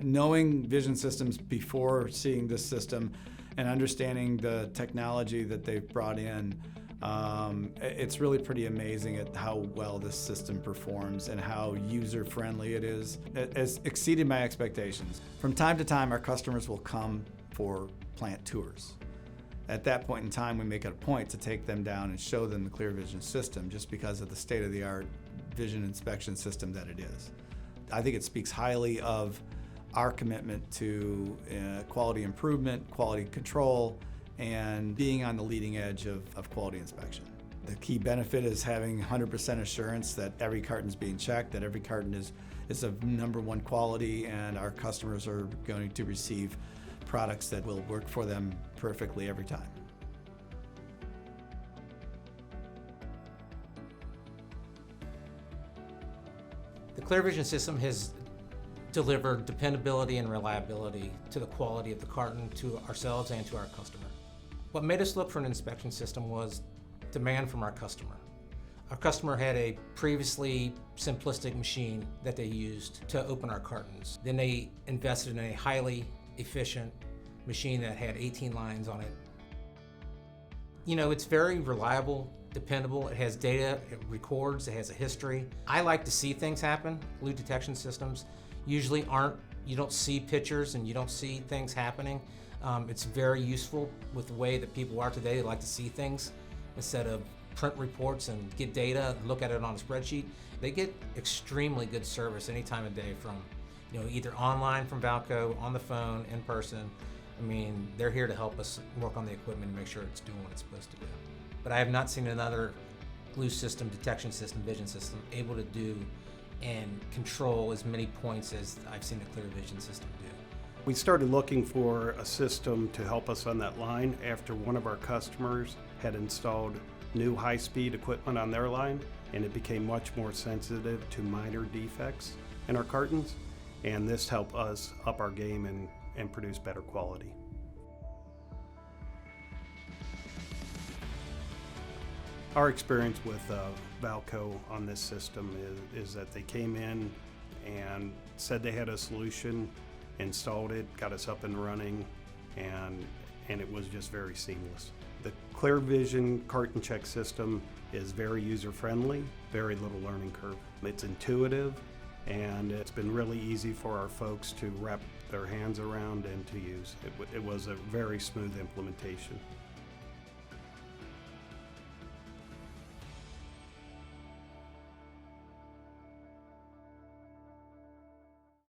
Knowing vision systems before seeing this system and understanding the technology that they've brought in, it's really pretty amazing at how well this system performs and how user-friendly it is. It has exceeded my expectations. From time to time, our customers will come for plant tours. At that point in time, we make it a point to take them down and show them the ClearVision system just because of the state-of-the-art vision inspection system that it is. I think it speaks highly of our commitment to quality improvement, quality control, and being on the leading edge of quality inspection. The key benefit is having 100% assurance that every carton's being checked, that every carton is of #1 quality, and our customers are going to receive products that will work for them perfectly every time. The ClearVision system has delivered dependability and reliability to the quality of the carton to ourselves and to our customer. What made us look for an inspection system was demand from our customer. Our customer had a previously simplistic machine that they used to open our cartons. Then they invested in a highly efficient machine that had 18 lines on it. You know, it's very reliable, dependable, it has data, it records, it has a history. I like to see things happen. Glue detection systems usually you don't see pictures and you don't see things happening. It's very useful with the way that people are today. They like to see things instead of print reports and get data and look at it on a spreadsheet. They get extremely good service any time of day from, either online from Valco, on the phone, in person. I mean, they're here to help us work on the equipment and make sure it's doing what it's supposed to do. But I have not seen another glue system, detection system, vision system able to do and control as many points as I've seen the ClearVision system do. We started looking for a system to help us on that line after one of our customers had installed new high-speed equipment on their line, and it became much more sensitive to minor defects in our cartons, and this helped us up our game and produce better quality. Our experience with Valco on this system is that they came in and said they had a solution, installed it, got us up and running, and it was just very seamless. The ClearVision carton check system is very user-friendly, very little learning curve. It's intuitive, and it's been really easy for our folks to wrap their hands around and to use. It was a very smooth implementation.